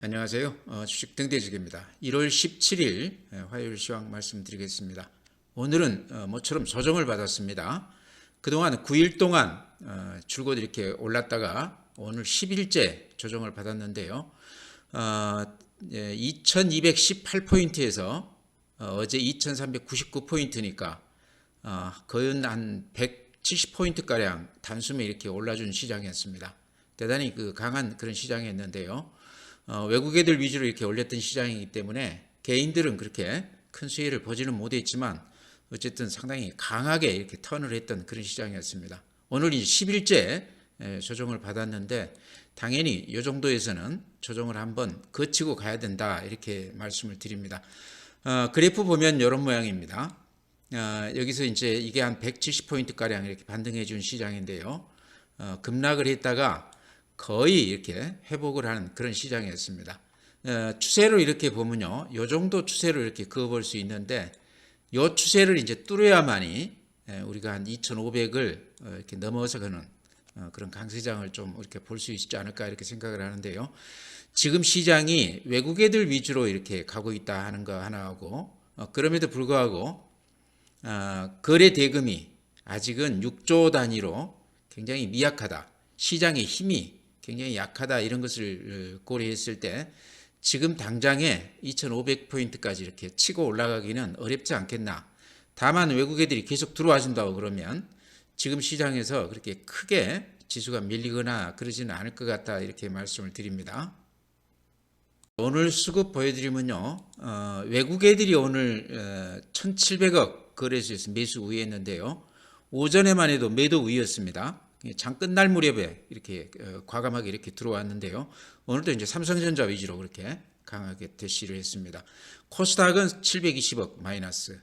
안녕하세요. 주식 등대직입니다. 1월 17일 화요일 시황 말씀드리겠습니다. 오늘은 모처럼 조정을 받았습니다. 그동안 9일 동안 줄곧 이렇게 올랐다가 오늘 10일째 조정을 받았는데요. 2218포인트에서 어제 2399포인트니까 거의 한 170포인트가량 단숨에 이렇게 올라준 시장이었습니다. 대단히 강한 그런 시장이었는데요. 외국 애들 위주로 이렇게 올렸던 시장이기 때문에 개인들은 그렇게 큰 수혜를 보지는 못했지만 어쨌든 상당히 강하게 이렇게 턴을 했던 그런 시장이었습니다. 오늘 이제 10일째 조정을 받았는데 당연히 이 정도에서는 조정을 한번 거치고 가야 된다 이렇게 말씀을 드립니다. 그래프 보면 이런 모양입니다. 여기서 이제 이게 한 170포인트 가량 이렇게 반등해 준 시장인데요. 급락을 했다가 거의 이렇게 회복을 하는 그런 시장이었습니다. 추세로 이렇게 보면요, 요 정도 추세로 이렇게 그어볼 수 있는데, 요 추세를 이제 뚫어야만이 우리가 한 2,500을 이렇게 넘어서 가는 그런 강세장을 좀 이렇게 볼 수 있지 않을까 이렇게 생각을 하는데요. 지금 시장이 외국 애들 위주로 이렇게 가고 있다 하는 거 하나하고, 그럼에도 불구하고 거래 대금이 아직은 6조 단위로 굉장히 미약하다. 시장의 힘이 굉장히 약하다 이런 것을 고려했을 때 지금 당장에 2500포인트까지 이렇게 치고 올라가기는 어렵지 않겠나. 다만 외국 애들이 계속 들어와 준다고 그러면 지금 시장에서 그렇게 크게 지수가 밀리거나 그러지는 않을 것 같다 이렇게 말씀을 드립니다. 오늘 수급 보여드리면요. 외국 애들이 오늘 1700억 거래소에서 매수 우위했는데요. 오전에만 해도 매도 우위였습니다. 장 끝날 무렵에 이렇게 과감하게 이렇게 들어왔는데요. 오늘도 이제 삼성전자 위주로 그렇게 강하게 대시를 했습니다. 코스닥은 720억 마이너스.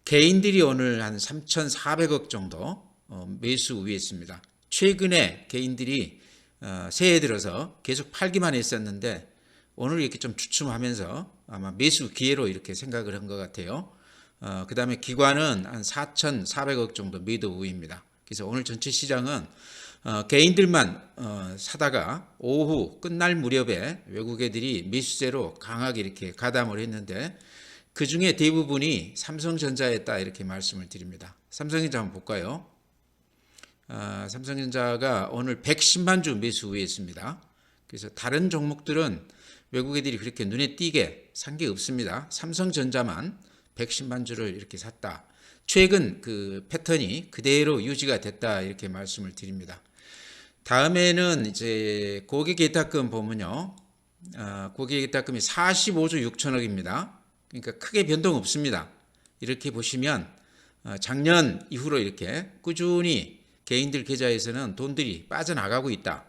개인들이 오늘 한 3,400억 정도 매수 우위했습니다. 최근에 개인들이 새해 들어서 계속 팔기만 했었는데 오늘 이렇게 좀 주춤하면서 아마 매수 기회로 이렇게 생각을 한 것 같아요. 그 다음에 기관은 한 4,400억 정도 매도 우위입니다. 그래서 오늘 전체 시장은 개인들만 사다가 오후 끝날 무렵에 외국 애들이 매수세로 강하게 이렇게 가담을 했는데 그 중에 대부분이 삼성전자였다 이렇게 말씀을 드립니다. 삼성전자 한번 볼까요? 삼성전자가 오늘 110만 주 매수 우위했습니다. 그래서 다른 종목들은 외국 애들이 그렇게 눈에 띄게 산 게 없습니다. 삼성전자만 110만 주를 이렇게 샀다. 최근 그 패턴이 그대로 유지가 됐다 이렇게 말씀을 드립니다. 다음에는 이제 고객예탁금 보면요, 고객예탁금이 45조 6천억입니다. 그러니까 크게 변동 없습니다. 이렇게 보시면 작년 이후로 이렇게 꾸준히 개인들 계좌에서는 돈들이 빠져나가고 있다.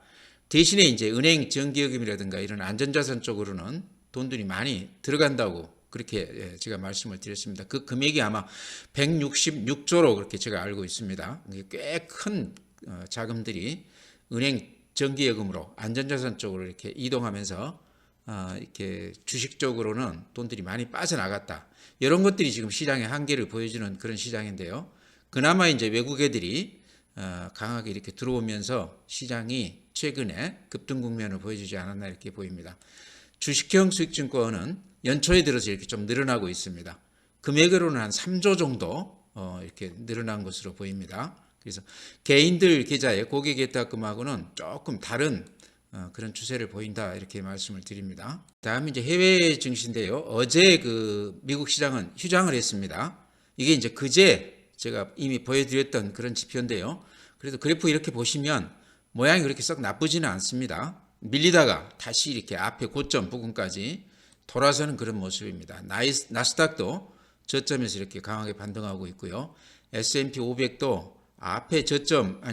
대신에 이제 은행 정기예금이라든가 이런 안전자산 쪽으로는 돈들이 많이 들어간다고 그렇게 제가 말씀을 드렸습니다. 그 금액이 아마 166조로 그렇게 제가 알고 있습니다. 꽤 큰 자금들이 은행 정기예금으로 안전자산 쪽으로 이렇게 이동하면서 이렇게 주식 쪽으로는 돈들이 많이 빠져나갔다. 이런 것들이 지금 시장의 한계를 보여주는 그런 시장인데요. 그나마 이제 외국 애들이 강하게 이렇게 들어오면서 시장이 최근에 급등 국면을 보여주지 않았나 이렇게 보입니다. 주식형 수익증권은 연초에 들어서 이렇게 좀 늘어나고 있습니다. 금액으로는 한 3조 정도 이렇게 늘어난 것으로 보입니다. 그래서 개인들 계좌의 고객예탁금하고는 조금 다른 그런 추세를 보인다 이렇게 말씀을 드립니다. 다음 이제 해외 증시인데요. 어제 그 미국 시장은 휴장을 했습니다. 이게 이제 그제 제가 이미 보여드렸던 그런 지표인데요. 그래도 그래프 이렇게 보시면 모양이 그렇게 썩 나쁘지는 않습니다. 밀리다가 다시 이렇게 앞에 고점 부근까지 돌아서는 그런 모습입니다. 나스닥도 저점에서 이렇게 강하게 반등하고 있고요. S&P 500도 앞에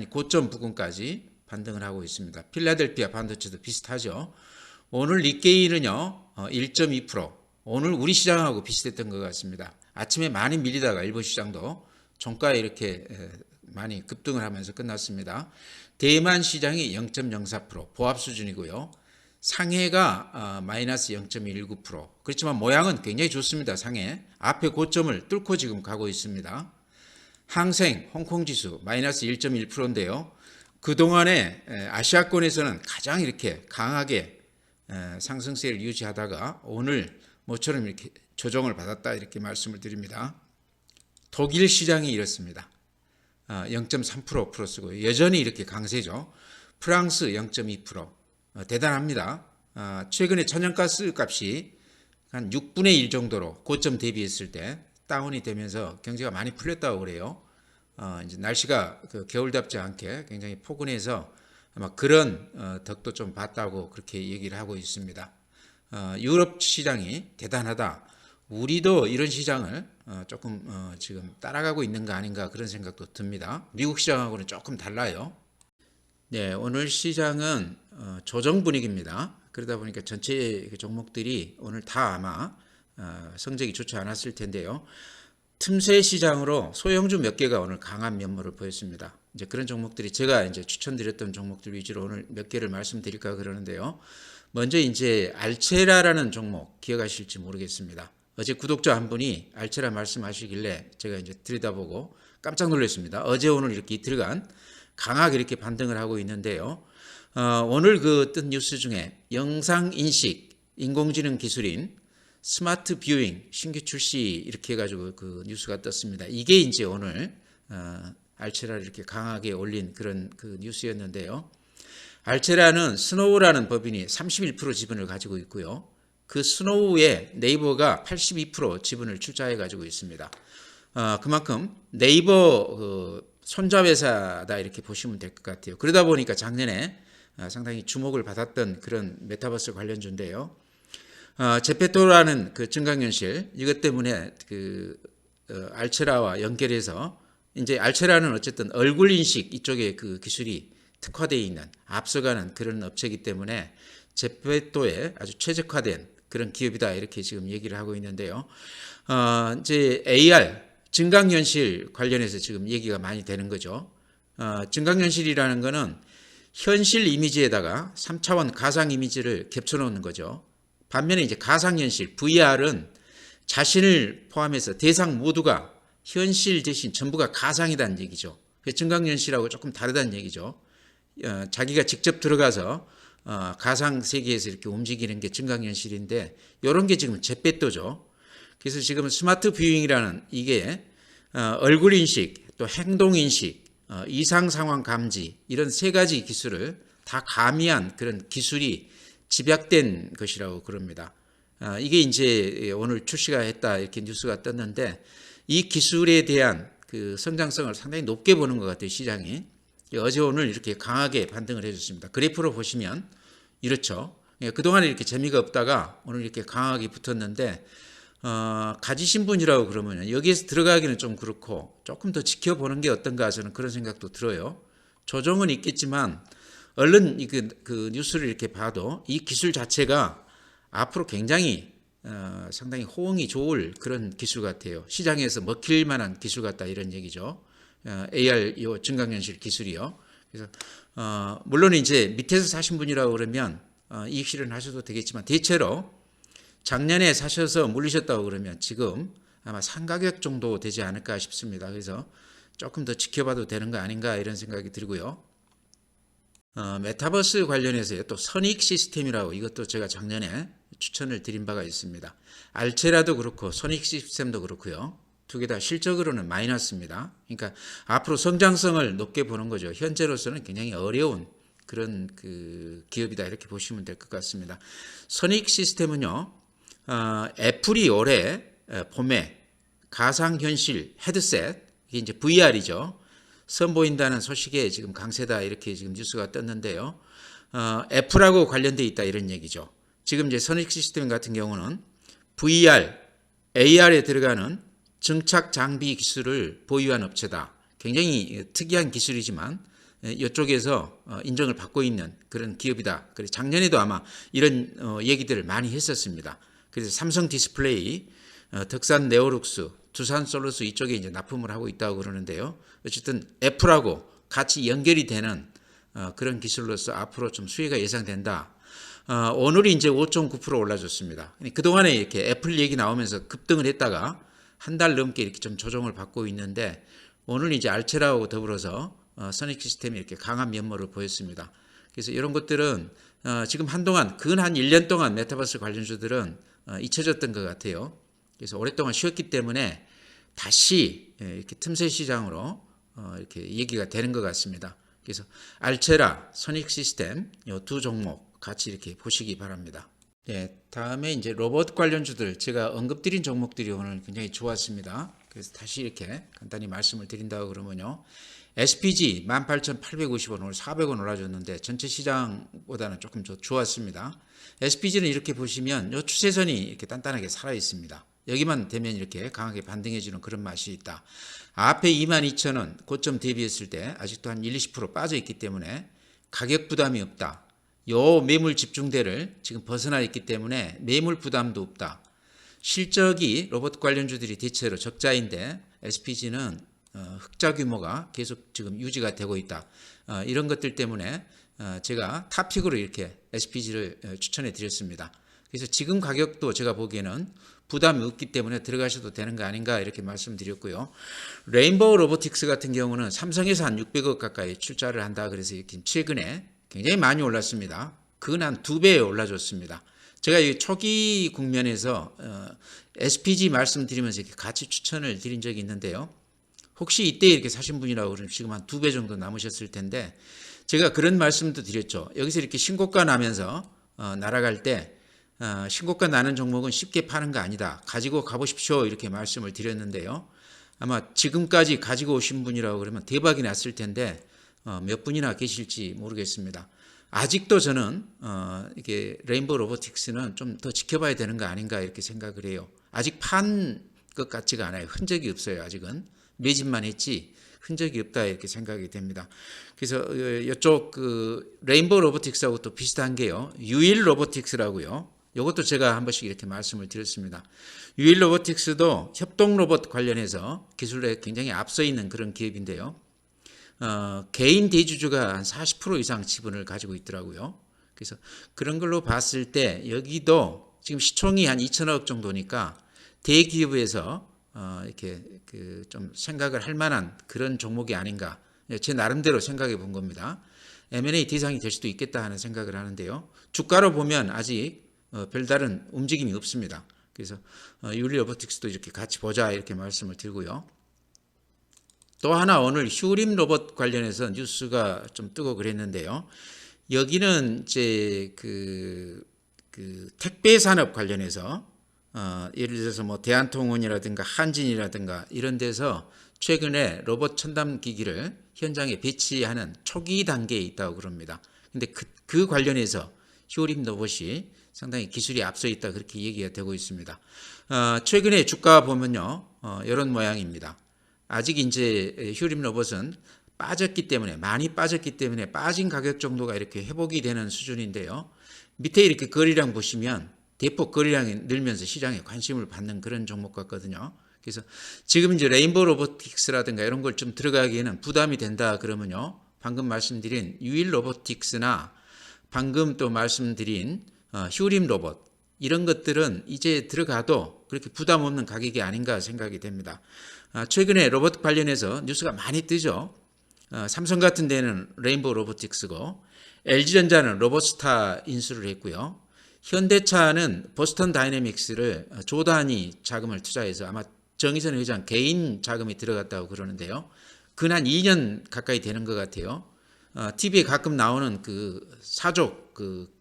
고점 부근까지 반등을 하고 있습니다. 필라델피아 반도체도 비슷하죠. 오늘 니케이는요 1.2%, 오늘 우리 시장하고 비슷했던 것 같습니다. 아침에 많이 밀리다가 일본 시장도 종가에 이렇게 많이 급등을 하면서 끝났습니다. 대만 시장이 0.04% 보합 수준이고요. 상해가 마이너스 0.19%. 그렇지만 모양은 굉장히 좋습니다. 상해. 앞에 고점을 뚫고 지금 가고 있습니다. 항생, 홍콩지수 마이너스 1.1%인데요. 그동안에 아시아권에서는 가장 이렇게 강하게 상승세를 유지하다가 오늘 모처럼 이렇게 조정을 받았다 이렇게 말씀을 드립니다. 독일 시장이 이렇습니다. 0.3% 플러스고 여전히 이렇게 강세죠. 프랑스 0.2% 대단합니다. 최근에 천연가스 값이 한 6분의 1 정도로 고점 대비했을 때 다운이 되면서 경제가 많이 풀렸다고 그래요. 이제 날씨가 겨울답지 않게 굉장히 포근해서 아마 그런 덕도 좀 봤다고 그렇게 얘기를 하고 있습니다. 유럽 시장이 대단하다. 우리도 이런 시장을 조금 지금 따라가고 있는 거 아닌가 그런 생각도 듭니다. 미국 시장하고는 조금 달라요. 네, 오늘 시장은 조정 분위기입니다. 그러다 보니까 전체 종목들이 오늘 다 아마 성적이 좋지 않았을 텐데요. 틈새 시장으로 소형주 몇 개가 오늘 강한 면모를 보였습니다. 이제 그런 종목들이 제가 이제 추천드렸던 종목들 위주로 오늘 몇 개를 말씀드릴까 그러는데요. 먼저 이제 알체라라는 종목 기억하실지 모르겠습니다. 어제 구독자 한 분이 알체라 말씀하시길래 제가 이제 들여다보고 깜짝 놀랐습니다. 어제 오늘 이렇게 이틀간 강하게 이렇게 반등을 하고 있는데요. 오늘 그 뜬 뉴스 중에 영상 인식 인공지능 기술인 스마트 뷰잉 신규 출시 이렇게 해가지고 그 뉴스가 떴습니다. 이게 이제 오늘 알체라를 이렇게 강하게 올린 그런 그 뉴스였는데요. 알체라는 스노우라는 법인이 31% 지분을 가지고 있고요. 그 스노우에 네이버가 82% 지분을 출자해 가지고 있습니다. 그만큼 네이버 손자회사다 이렇게 보시면 될 것 같아요. 그러다 보니까 작년에 상당히 주목을 받았던 그런 메타버스 관련주인데요. 제페토라는 그 증강현실 이것 때문에 그 알체라와 연결해서 이제 알체라는 어쨌든 얼굴 인식 이쪽에 그 기술이 특화되어 있는 앞서가는 그런 업체이기 때문에 제페토에 아주 최적화된 그런 기업이다 이렇게 지금 얘기를 하고 있는데요. 이제 AR 증강현실 관련해서 지금 얘기가 많이 되는 거죠. 증강현실이라는 거는 현실 이미지에다가 3차원 가상 이미지를 겹쳐놓는 거죠. 반면에 이제 가상현실 VR은 자신을 포함해서 대상 모두가 현실 대신 전부가 가상이라는 얘기죠. 증강현실하고 조금 다르다는 얘기죠. 자기가 직접 들어가서 가상 세계에서 이렇게 움직이는 게 증강현실인데 이런 게 지금 제페토죠. 그래서 지금 스마트 뷰잉이라는 이게 얼굴 인식 또 행동 인식 이상 상황 감지 이런 세 가지 기술을 다 가미한 그런 기술이 집약된 것이라고 그럽니다. 이게 이제 오늘 출시가 했다 이렇게 뉴스가 떴는데 이 기술에 대한 그 성장성을 상당히 높게 보는 것 같아요 시장이. 어제 오늘 이렇게 강하게 반등을 해줬습니다. 그래프로 보시면 이렇죠. 그동안에 이렇게 재미가 없다가 오늘 이렇게 강하게 붙었는데 가지신 분이라고 그러면 여기에서 들어가기는 좀 그렇고 조금 더 지켜보는 게 어떤가 저는 그런 생각도 들어요. 조정은 있겠지만 얼른 그 뉴스를 이렇게 봐도 이 기술 자체가 앞으로 굉장히 상당히 호응이 좋을 그런 기술 같아요. 시장에서 먹힐 만한 기술 같다 이런 얘기죠. AR 증강현실 기술이요. 그래서 물론 이제 밑에서 사신 분이라고 그러면 이익 실현하셔도 되겠지만 대체로 작년에 사셔서 물리셨다고 그러면 지금 아마 상가격 정도 되지 않을까 싶습니다. 그래서 조금 더 지켜봐도 되는 거 아닌가 이런 생각이 들고요. 메타버스 관련해서 또 선익 시스템이라고 이것도 제가 작년에 추천을 드린 바가 있습니다. 알체라도 그렇고 선익 시스템도 그렇고요. 두 개 다 실적으로는 마이너스입니다. 그러니까 앞으로 성장성을 높게 보는 거죠. 현재로서는 굉장히 어려운 그런 그 기업이다 이렇게 보시면 될 것 같습니다. 선익 시스템은요. 애플이 올해 봄에 가상현실 헤드셋 이게 이제 VR이죠. 선보인다는 소식에 지금 강세다 이렇게 지금 뉴스가 떴는데요. 애플하고 관련돼 있다 이런 얘기죠. 지금 이제 선익 시스템 같은 경우는 VR, AR에 들어가는 증착 장비 기술을 보유한 업체다. 굉장히 특이한 기술이지만 이쪽에서 인정을 받고 있는 그런 기업이다. 그래서 작년에도 아마 이런 얘기들을 많이 했었습니다. 그래서 삼성 디스플레이, 덕산 네오룩스, 두산 솔루스 이쪽에 이제 납품을 하고 있다고 그러는데요. 어쨌든 애플하고 같이 연결이 되는 그런 기술로서 앞으로 좀 수혜가 예상된다. 오늘이 이제 5.9% 올라줬습니다. 그동안에 이렇게 애플 얘기 나오면서 급등을 했다가 한 달 넘게 이렇게 좀 조정을 받고 있는데 오늘 이제 알체라하고 더불어서 선익 시스템이 이렇게 강한 면모를 보였습니다. 그래서 이런 것들은 지금 한동안 근 한 1년 동안 메타버스 관련주들은 잊혀졌던 것 같아요. 그래서 오랫동안 쉬었기 때문에 다시 이렇게 틈새 시장으로 이렇게 얘기가 되는 것 같습니다. 그래서 알체라, 소닉 시스템 이 두 종목 같이 이렇게 보시기 바랍니다. 네, 다음에 이제 로봇 관련주들 제가 언급드린 종목들이 오늘 굉장히 좋았습니다. 그래서 다시 이렇게 간단히 말씀을 드린다고 그러면요. SPG 18,850원 오늘 400원 올라줬는데 전체 시장보다는 조금 좋았습니다. SPG는 이렇게 보시면 이 추세선이 이렇게 단단하게 살아 있습니다. 여기만 되면 이렇게 강하게 반등해주는 그런 맛이 있다. 앞에 22,000원 고점 대비했을 때 아직도 한 1, 20% 빠져 있기 때문에 가격 부담이 없다. 요 매물 집중대를 지금 벗어나 있기 때문에 매물 부담도 없다. 실적이 로봇 관련주들이 대체로 적자인데 SPG는 흑자 규모가 계속 지금 유지가 되고 있다. 이런 것들 때문에 제가 탑픽으로 이렇게 SPG를 추천해 드렸습니다. 그래서 지금 가격도 제가 보기에는 부담이 없기 때문에 들어가셔도 되는 거 아닌가 이렇게 말씀드렸고요. 레인보우 로보틱스 같은 경우는 삼성에서 한 600억 가까이 출자를 한다. 그래서 이렇게 최근에 굉장히 많이 올랐습니다. 근 한 2배 올라줬습니다. 제가 이 초기 국면에서 SPG 말씀드리면서 이렇게 같이 추천을 드린 적이 있는데요. 혹시 이때 이렇게 사신 분이라고 그러면 지금 한 2배 정도 남으셨을 텐데 제가 그런 말씀도 드렸죠. 여기서 이렇게 신고가 나면서 날아갈 때 신고가 나는 종목은 쉽게 파는 거 아니다. 가지고 가보십시오. 이렇게 말씀을 드렸는데요. 아마 지금까지 가지고 오신 분이라고 그러면 대박이 났을 텐데 몇 분이나 계실지 모르겠습니다. 아직도 저는 이게 레인보우 로보틱스는 좀 더 지켜봐야 되는 거 아닌가 이렇게 생각을 해요. 아직 판 것 같지가 않아요. 흔적이 없어요. 아직은 매집만 했지 흔적이 없다 이렇게 생각이 됩니다. 그래서 이쪽 그 레인보우 로보틱스하고 또 비슷한 게요. 유일 로보틱스라고요. 이것도 제가 한 번씩 이렇게 말씀을 드렸습니다. 유일 로보틱스도 협동 로봇 관련해서 기술에 굉장히 앞서 있는 그런 기업인데요. 개인 대주주가 한 40% 이상 지분을 가지고 있더라고요. 그래서 그런 걸로 봤을 때 여기도 지금 시총이 한 2천억 정도니까 대기업에서 이렇게 그 좀 생각을 할 만한 그런 종목이 아닌가. 제 나름대로 생각해 본 겁니다. M&A 대상이 될 수도 있겠다 하는 생각을 하는데요. 주가로 보면 아직 별다른 움직임이 없습니다. 그래서 유리 로보틱스도 이렇게 같이 보자 이렇게 말씀을 드리고요. 또 하나 오늘 휴림 로봇 관련해서 뉴스가 좀 뜨고 그랬는데요. 여기는 이제 그 택배 산업 관련해서 예를 들어서 뭐 대한통운이라든가 한진이라든가 이런 데서 최근에 로봇 첨단 기기를 현장에 배치하는 초기 단계에 있다고 그럽니다. 근데 그 관련해서 휴림 로봇이 상당히 기술이 앞서 있다 그렇게 얘기가 되고 있습니다. 최근에 주가 보면요. 이런 모양입니다. 아직 이제 휴림 로봇은 빠졌기 때문에 많이 빠졌기 때문에 빠진 가격 정도가 이렇게 회복이 되는 수준인데요. 밑에 이렇게 거래량 보시면 대폭 거래량이 늘면서 시장에 관심을 받는 그런 종목 같거든요. 그래서 지금 이제 레인보우 로보틱스라든가 이런 걸 좀 들어가기에는 부담이 된다 그러면요. 방금 말씀드린 유일 로보틱스나 방금 또 말씀드린 휴림 로봇 이런 것들은 이제 들어가도 그렇게 부담 없는 가격이 아닌가 생각이 됩니다. 최근에 로봇 관련해서 뉴스가 많이 뜨죠. 삼성 같은 데는 레인보우 로보틱스고 LG전자는 로봇스타 인수를 했고요. 현대차는 보스턴 다이내믹스를 조 단위 자금을 투자해서 아마 정의선 회장 개인 자금이 들어갔다고 그러는데요. 근 한 2년 가까이 되는 것 같아요. TV에 가끔 나오는 그 사족 그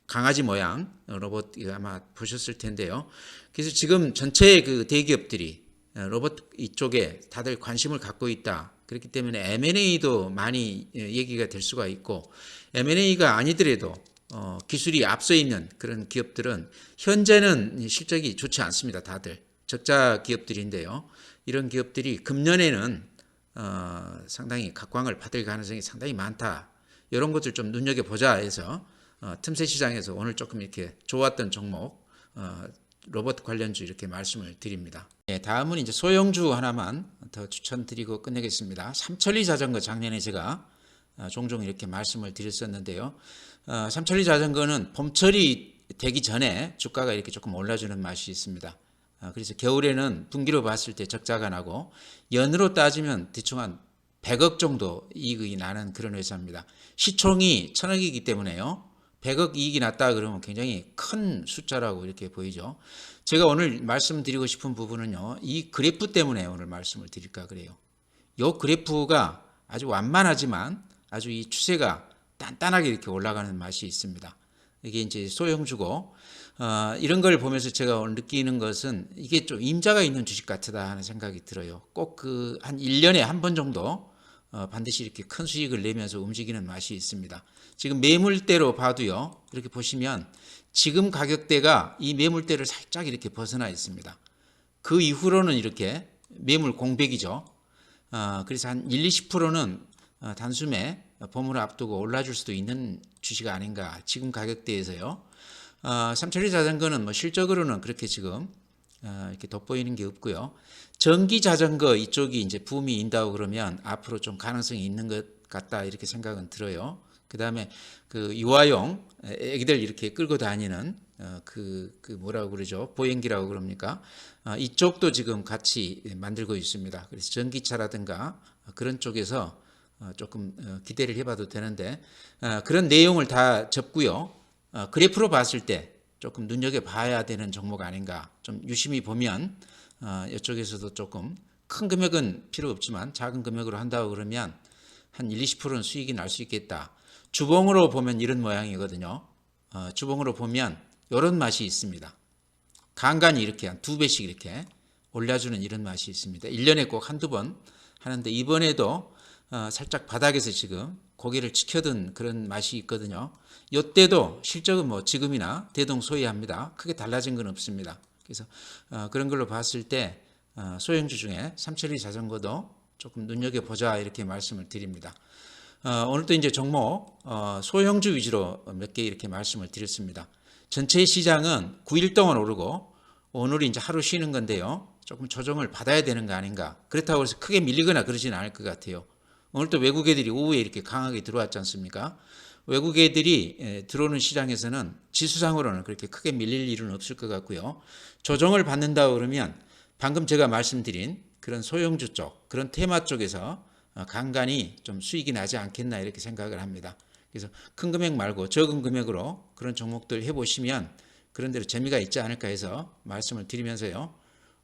강아지 모양 로봇 아마 보셨을 텐데요. 그래서 지금 전체 그 대기업들이 로봇 이쪽에 다들 관심을 갖고 있다. 그렇기 때문에 M&A도 많이 얘기가 될 수가 있고 M&A가 아니더라도 기술이 앞서 있는 그런 기업들은 현재는 실적이 좋지 않습니다. 다들 적자 기업들인데요. 이런 기업들이 금년에는 상당히 각광을 받을 가능성이 상당히 많다. 이런 것들 좀 눈여겨보자 해서 틈새 시장에서 오늘 조금 이렇게 좋았던 종목 로봇 관련주 이렇게 말씀을 드립니다. 네, 다음은 이제 소형주 하나만 더 추천드리고 끝내겠습니다. 삼천리 자전거 작년에 제가 종종 이렇게 말씀을 드렸었는데요. 삼천리 자전거는 봄철이 되기 전에 주가가 이렇게 조금 올라주는 맛이 있습니다. 그래서 겨울에는 분기로 봤을 때 적자가 나고 연으로 따지면 대충 한 100억 정도 이익이 나는 그런 회사입니다. 시총이 1000억이기 때문에요. 100억 이익이 났다 그러면 굉장히 큰 숫자라고 이렇게 보이죠. 제가 오늘 말씀드리고 싶은 부분은요, 이 그래프 때문에 오늘 말씀을 드릴까 그래요. 이 그래프가 아주 완만하지만 아주 이 추세가 단단하게 이렇게 올라가는 맛이 있습니다. 이게 이제 소형주고, 이런 걸 보면서 제가 오늘 느끼는 것은 이게 좀 임자가 있는 주식 같다 하는 생각이 들어요. 꼭 그 한 1년에 한 번 정도 반드시 이렇게 큰 수익을 내면서 움직이는 맛이 있습니다. 지금 매물대로 봐도요, 이렇게 보시면 지금 가격대가 이 매물대를 살짝 이렇게 벗어나 있습니다. 그 이후로는 이렇게 매물 공백이죠. 그래서 한 1, 20%는 단숨에 봄을 앞두고 올라줄 수도 있는 주식 아닌가. 지금 가격대에서요. 삼천리 자전거는 뭐 실적으로는 그렇게 지금 이렇게 돋보이는 게 없고요. 전기 자전거 이쪽이 이제 붐이 인다고 그러면 앞으로 좀 가능성이 있는 것 같다 이렇게 생각은 들어요. 그 다음에 그 유아용 애기들 이렇게 끌고 다니는 그 뭐라고 그러죠? 보행기라고 그럽니까? 이쪽도 지금 같이 만들고 있습니다. 그래서 전기차라든가 그런 쪽에서 조금 기대를 해봐도 되는데 그런 내용을 다 접고요. 그래프로 봤을 때 조금 눈여겨봐야 되는 종목 아닌가. 좀 유심히 보면 이쪽에서도 조금 큰 금액은 필요 없지만 작은 금액으로 한다고 그러면 한 1, 20%는 수익이 날 수 있겠다. 주봉으로 보면 이런 모양이거든요. 주봉으로 보면 이런 맛이 있습니다. 간간히 이렇게 한 2배씩 이렇게 올려주는 이런 맛이 있습니다. 1년에 꼭 한두 번 하는데 이번에도 살짝 바닥에서 지금 고개를 치켜든 그런 맛이 있거든요. 이때도 실적은 뭐 지금이나 대동소이합니다. 크게 달라진 건 없습니다. 그래서 그런 걸로 봤을 때 소형주 중에 삼천리 자전거도 조금 눈여겨보자 이렇게 말씀을 드립니다. 오늘도 이제 종목 소형주 위주로 몇 개 이렇게 말씀을 드렸습니다. 전체 시장은 9일 동안 오르고 오늘이 이제 하루 쉬는 건데요. 조금 조정을 받아야 되는 거 아닌가. 그렇다고 해서 크게 밀리거나 그러지는 않을 것 같아요. 오늘 또 외국 애들이 오후에 이렇게 강하게 들어왔지 않습니까? 외국 애들이 들어오는 시장에서는 지수상으로는 그렇게 크게 밀릴 일은 없을 것 같고요. 조정을 받는다 그러면 방금 제가 말씀드린 그런 소형주 쪽, 그런 테마 쪽에서 간간히 좀 수익이 나지 않겠나 이렇게 생각을 합니다. 그래서 큰 금액 말고 적은 금액으로 그런 종목들 해보시면 그런 대로 재미가 있지 않을까 해서 말씀을 드리면서요.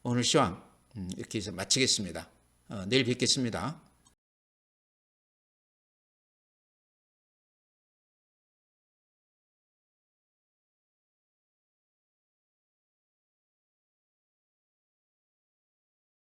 오늘 시황 이렇게 해서 마치겠습니다. 내일 뵙겠습니다.